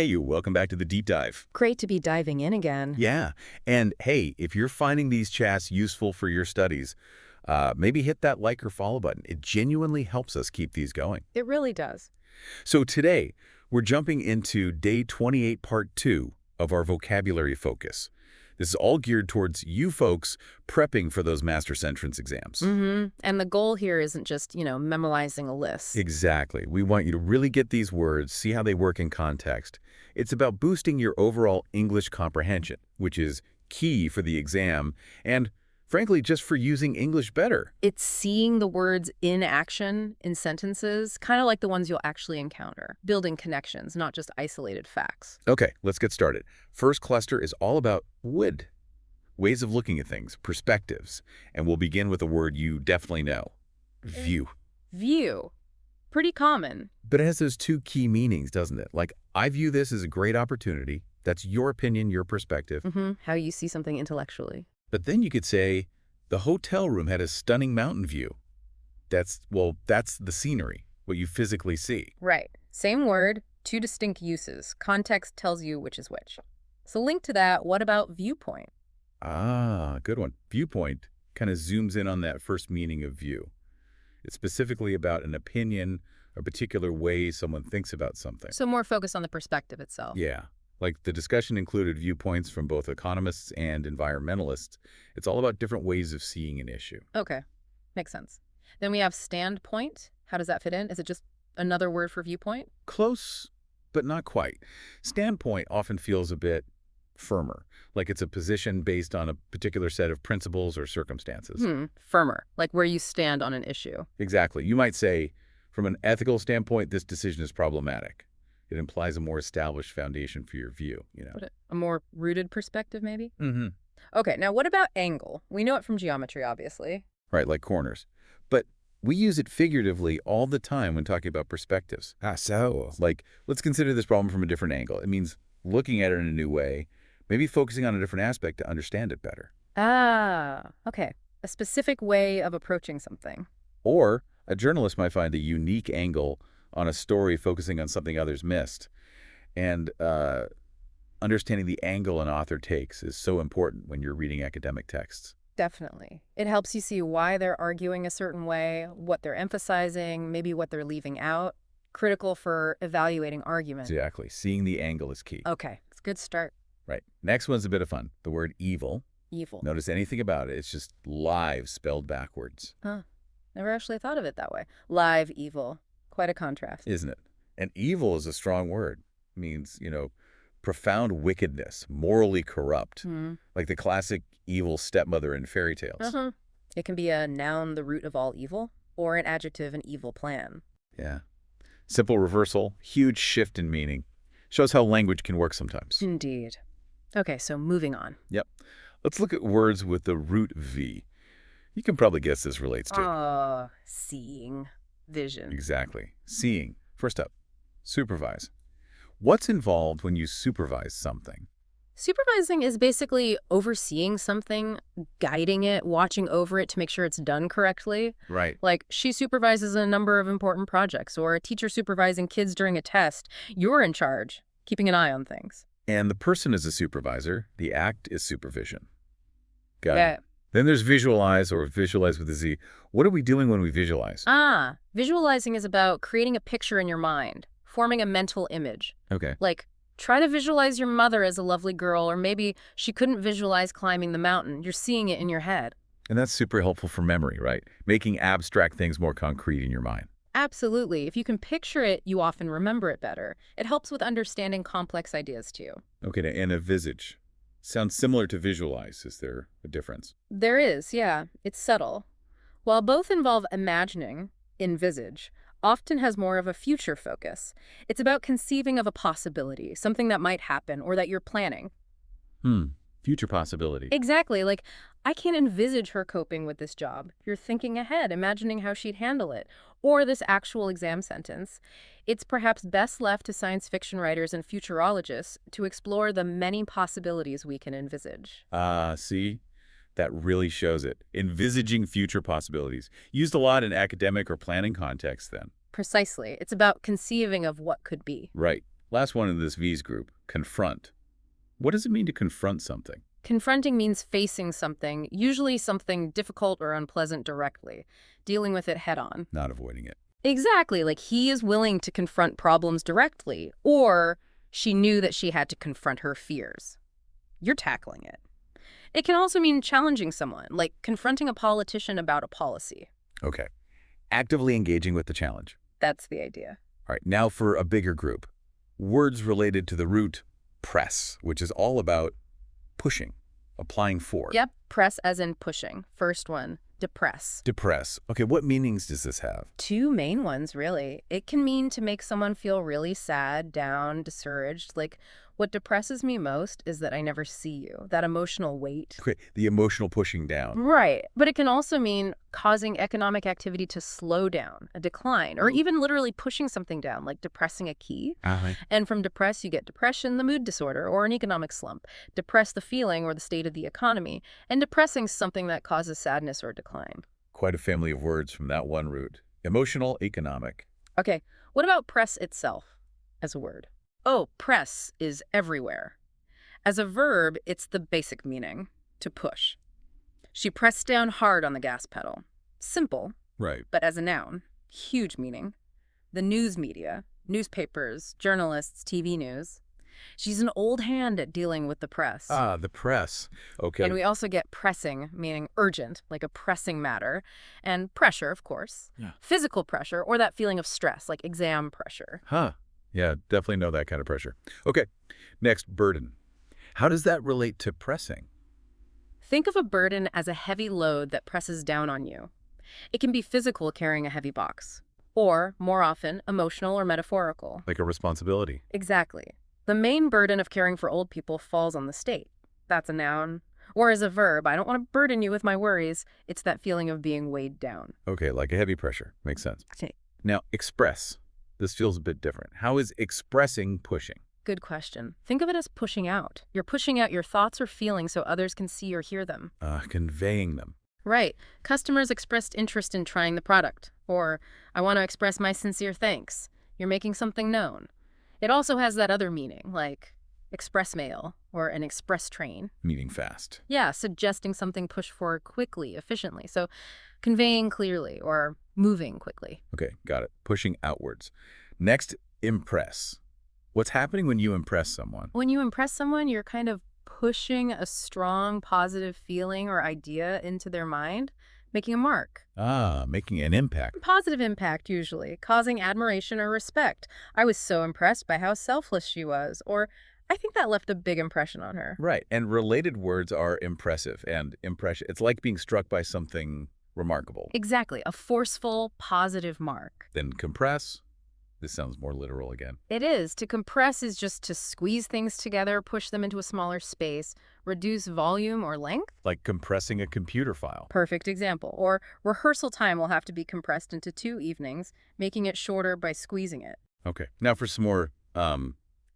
Hey, you, welcome back to the deep dive. Great to be diving in again. Yeah, and hey, if you're finding these chats useful for your studies, maybe hit that like or follow button. It genuinely helps us keep these going. It really does. So today, we're jumping into day 28, part 2 of our vocabulary focus. This is all geared towards you folks prepping for those master's entrance exams. And the goal here isn't just, memorizing a list. Exactly. We want you to really get these words, see how they work in context. It's about boosting your overall English comprehension, which is key for the exam and, frankly, just for using English better. It's seeing the words in action in sentences, kind of like the ones you'll actually encounter. Building connections, not just isolated facts. Okay, let's get started. First cluster is all about would, ways of looking at things, perspectives. And we'll begin with a word you definitely know, view. View. Pretty common. But it has those two key meanings, doesn't it? Like, I view this as a great opportunity. That's your opinion, your perspective. How you see something intellectually. But then you could say, the hotel room had a stunning mountain view. That's the scenery, what you physically see. Right. Same word, two distinct uses. Context tells you which is which. So linked to that, what about viewpoint? Ah, good one. Viewpoint kind of zooms in on that first meaning of view. It's specifically about an opinion, a particular way someone thinks about something. So more focused on the perspective itself. Yeah. Like the discussion included viewpoints from both economists and environmentalists. It's all about different ways of seeing an issue. Okay. Makes sense. Then we have standpoint. How does that fit in? Is it just another word for viewpoint? Close, but not quite. Standpoint often feels a bit firmer, like it's a position based on a particular set of principles or circumstances. Firmer, like where you stand on an issue. Exactly. You might say, from an ethical standpoint, this decision is problematic. It implies a more established foundation for your view, But a more rooted perspective, maybe? Mm-hmm. Okay, now what about angle? We know it from geometry, obviously. Right, like corners. But we use it figuratively all the time when talking about perspectives. So? Like, let's consider this problem from a different angle. It means looking at it in a new way, maybe focusing on a different aspect to understand it better. Ah, okay. A specific way of approaching something. Or a journalist might find a unique angle on a story focusing on something others missed. And understanding the angle an author takes is so important when you're reading academic texts. Definitely. It helps you see why they're arguing a certain way, what they're emphasizing, maybe what they're leaving out. Critical for evaluating argument. Exactly. Seeing the angle is key. Okay, it's a good start. Right. Next one's a bit of fun. The word evil. Evil. Notice anything about it. It's just live spelled backwards. Huh. Never actually thought of it that way. Live evil. Quite a contrast. Isn't it? And evil is a strong word. It means, profound wickedness, morally corrupt, like the classic evil stepmother in fairy tales. It can be a noun, the root of all evil, or an adjective, an evil plan. Yeah. Simple reversal, huge shift in meaning. Shows how language can work sometimes. Indeed. Okay, so moving on. Yep. Let's look at words with the root V. You can probably guess this relates to. Seeing. Vision. Exactly. Seeing. First up, supervise. What's involved when you supervise something? Supervising is basically overseeing something, guiding it, watching over it to make sure it's done correctly. Right. Like, she supervises a number of important projects, or a teacher supervising kids during a test. You're in charge, keeping an eye on things. And the person is a supervisor. The act is supervision. Got Yeah. it. Then there's visualize, or visualize with a Z. What are we doing when we visualize? Visualizing is about creating a picture in your mind, forming a mental image. Okay. Like, try to visualize your mother as a lovely girl, or maybe she couldn't visualize climbing the mountain. You're seeing it in your head. And that's super helpful for memory, right? Making abstract things more concrete in your mind. Absolutely. If you can picture it, you often remember it better. It helps with understanding complex ideas, too. Okay, and envisage. Sounds similar to visualize. Is there a difference? There is, yeah. It's subtle. While both involve imagining, envisage, often has more of a future focus. It's about conceiving of a possibility, something that might happen or that you're planning. Future possibility. Exactly. Like, I can't envisage her coping with this job. You're thinking ahead, imagining how she'd handle it. Or this actual exam sentence. It's perhaps best left to science fiction writers and futurologists to explore the many possibilities we can envisage. See? That really shows it. Envisaging future possibilities. Used a lot in academic or planning contexts then. Precisely. It's about conceiving of what could be. Right. Last one in this V's group, confront. What does it mean to confront something? Confronting means facing something, usually something difficult or unpleasant directly, dealing with it head-on. Not avoiding it. Exactly, like he is willing to confront problems directly, or she knew that she had to confront her fears. You're tackling it. It can also mean challenging someone, like confronting a politician about a policy. Okay. Actively engaging with the challenge. That's the idea. All right, now for a bigger group. Words related to the root press, which is all about pushing, applying for. Yep, press as in pushing. First one, depress. Depress. Okay, what meanings does this have? Two main ones, really. It can mean to make someone feel really sad, down, discouraged. Like, what depresses me most is that I never see you. That emotional weight. Okay, the emotional pushing down. Right. But it can also mean causing economic activity to slow down, a decline, or even literally pushing something down, like depressing a key. And from depress, you get depression, the mood disorder, or an economic slump. Depress the feeling or the state of the economy. And depressing something that causes sadness or decline. Quite a family of words from that one root. Emotional, economic. Okay, what about press itself as a word? Oh, press is everywhere. As a verb, it's the basic meaning, to push. She pressed down hard on the gas pedal. Simple, Right. but as a noun, huge meaning. The news media, newspapers, journalists, TV news. She's an old hand at dealing with the press. Ah, the press. Okay. And we also get pressing, meaning urgent, like a pressing matter. And pressure, of course. Yeah. Physical pressure, or that feeling of stress, like exam pressure. Huh. Yeah, definitely know that kind of pressure. Okay, next, burden. How does that relate to pressing? Think of a burden as a heavy load that presses down on you. It can be physical, carrying a heavy box, or, more often, emotional or metaphorical. Like a responsibility. Exactly. The main burden of caring for old people falls on the state. That's a noun. Or as a verb, I don't want to burden you with my worries. It's that feeling of being weighed down. Okay, like a heavy pressure. Makes sense. Okay. Now, express. This feels a bit different. How is expressing pushing? Good question. Think of it as pushing out. You're pushing out your thoughts or feelings so others can see or hear them. Conveying them. Right. Customers expressed interest in trying the product. Or, I want to express my sincere thanks. You're making something known. It also has that other meaning, like express mail or an express train. Meaning fast. Yeah, suggesting something pushed forward quickly, efficiently. So conveying clearly or moving quickly. Okay, got it. Pushing outwards. Next, impress. What's happening when you impress someone? When you impress someone, you're kind of pushing a strong, positive feeling or idea into their mind, making a mark. Ah, making an impact. Positive impact, usually, causing admiration or respect. I was so impressed by how selfless she was, or I think that left a big impression on her. Right, and related words are impressive and impression. It's like being struck by something remarkable. Exactly, a forceful, positive mark. Then compress. This sounds more literal again. It is. To compress is just to squeeze things together, push them into a smaller space, reduce volume or length. Like compressing a computer file. Perfect example. Or rehearsal time will have to be compressed into 2 evenings, making it shorter by squeezing it. Okay, now for some more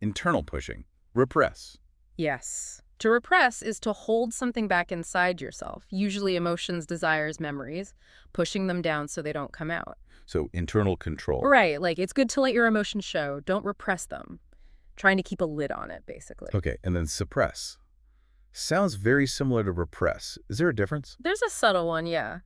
internal pushing. Repress. Yes. To repress is to hold something back inside yourself, usually emotions, desires, memories, pushing them down so they don't come out. So internal control. Right, like it's good to let your emotions show. Don't repress them. Trying to keep a lid on it, basically. Okay, and then suppress. Sounds very similar to repress. Is there a difference? There's a subtle one, yeah.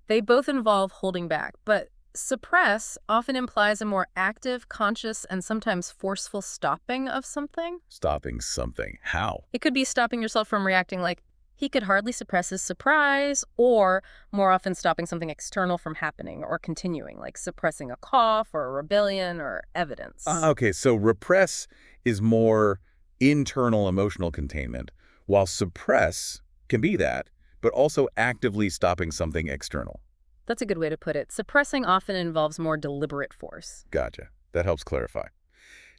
They both involve holding back, but suppress often implies a more active, conscious, and sometimes forceful stopping of something. Stopping something. How? It could be stopping yourself from reacting like, he could hardly suppress his surprise, or more often stopping something external from happening or continuing, like suppressing a cough or a rebellion or evidence. Okay, so repress is more internal emotional containment, while suppress can be that, but also actively stopping something external. That's a good way to put it. Suppressing often involves more deliberate force. Gotcha. That helps clarify.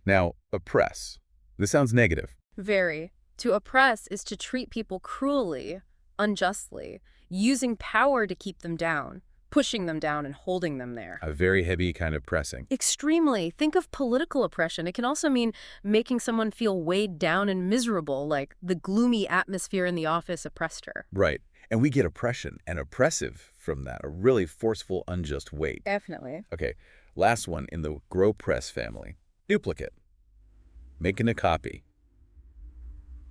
Now, oppress. This sounds negative. Very. To oppress is to treat people cruelly, unjustly, using power to keep them down, pushing them down and holding them there. A very heavy kind of pressing. Extremely. Think of political oppression. It can also mean making someone feel weighed down and miserable, like the gloomy atmosphere in the office oppressed her. Right. And we get oppression and oppressive from that, a really forceful, unjust weight. Definitely. Okay, last one in the grow press family. Duplicate. Making a copy.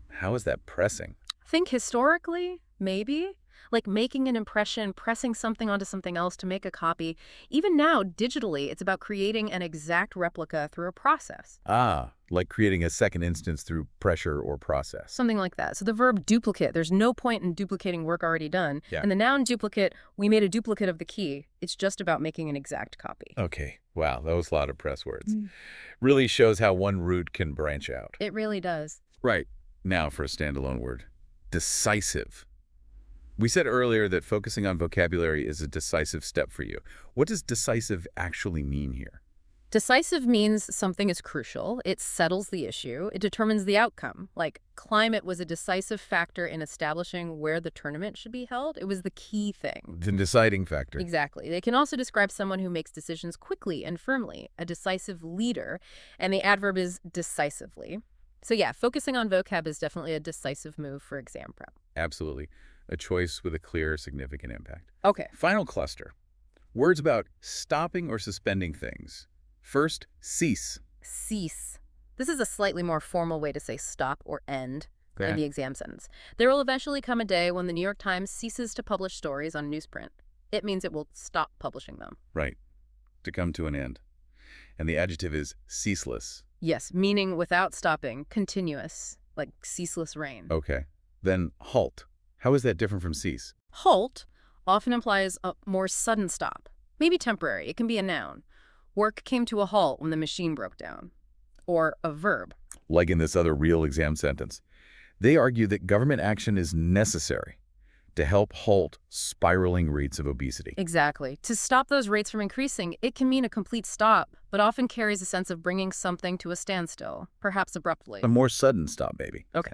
How is that pressing? Think historically, maybe. Like making an impression, pressing something onto something else to make a copy. Even now, digitally, it's about creating an exact replica through a process. Ah, like creating a second instance through pressure or process. Something like that. So the verb duplicate, there's no point in duplicating work already done. Yeah. And the noun duplicate, we made a duplicate of the key. It's just about making an exact copy. Okay, wow, that was a lot of press words. Really shows how one root can branch out. It really does. Right. Now for a standalone word. Decisive. We said earlier that focusing on vocabulary is a decisive step for you. What does decisive actually mean here? Decisive means something is crucial. It settles the issue. It determines the outcome. Like climate was a decisive factor in establishing where the tournament should be held. It was the key thing. The deciding factor. Exactly. They can also describe someone who makes decisions quickly and firmly, a decisive leader, and the adverb is decisively. So yeah, focusing on vocab is definitely a decisive move for exam prep. Absolutely. A choice with a clear, significant impact. Okay. Final cluster. Words about stopping or suspending things. First, cease. Cease. This is a slightly more formal way to say stop or end in Okay. the exam sentence. There will eventually come a day when the New York Times ceases to publish stories on newsprint. It means it will stop publishing them. Right. To come to an end. And the adjective is ceaseless. Yes, meaning without stopping, continuous, like ceaseless rain. Okay. Then halt. How is that different from cease? Halt often implies a more sudden stop, maybe temporary. It can be a noun. Work came to a halt when the machine broke down. Or a verb. Like in this other real exam sentence. They argue that government action is necessary to help halt spiraling rates of obesity. Exactly. To stop those rates from increasing, it can mean a complete stop, but often carries a sense of bringing something to a standstill, perhaps abruptly. A more sudden stop, maybe. Okay.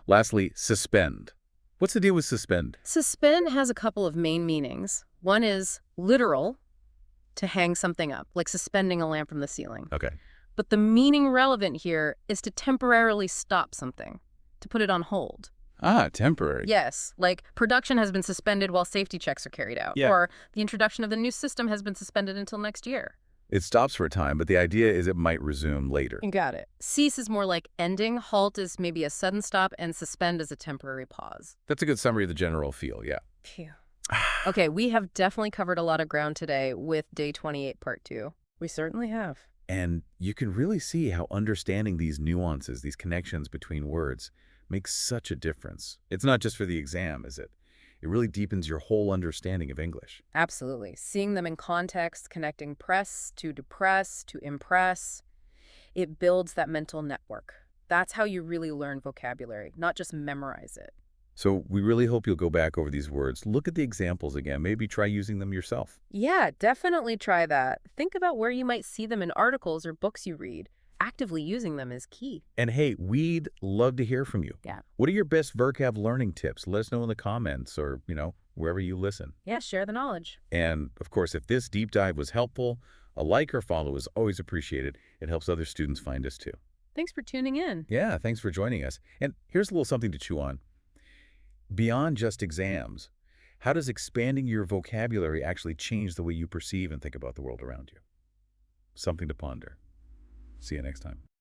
Lastly, suspend. What's the deal with suspend? Suspend has a couple of main meanings. One is literal, to hang something up, like suspending a lamp from the ceiling. Okay. But the meaning relevant here is to temporarily stop something, to put it on hold. Ah, temporary. Yes, like production has been suspended while safety checks are carried out. Yeah. Or the introduction of the new system has been suspended until next year. It stops for a time, but the idea is it might resume later. You got it. Cease is more like ending, halt is maybe a sudden stop, and suspend is a temporary pause. That's a good summary of the general feel, yeah. Phew. Okay, we have definitely covered a lot of ground today with Day 28, Part 2. We certainly have. And you can really see how understanding these nuances, these connections between words, makes such a difference. It's not just for the exam, is it? It really deepens your whole understanding of English. Absolutely. Seeing them in context, connecting press to depress to impress, it builds that mental network. That's how you really learn vocabulary, not just memorize it. So we really hope you'll go back over these words, look at the examples again, maybe try using them yourself. Yeah, definitely try that. Think about where you might see them in articles or books you read. Actively using them is key. And hey, we'd love to hear from you. Yeah. What are your best vocab learning tips? Let us know in the comments or, wherever you listen. Yeah, share the knowledge. And of course, if this deep dive was helpful, a like or follow is always appreciated. It helps other students find us too. Thanks for tuning in. Yeah, thanks for joining us. And here's a little something to chew on. Beyond just exams, how does expanding your vocabulary actually change the way you perceive and think about the world around you? Something to ponder. See you next time.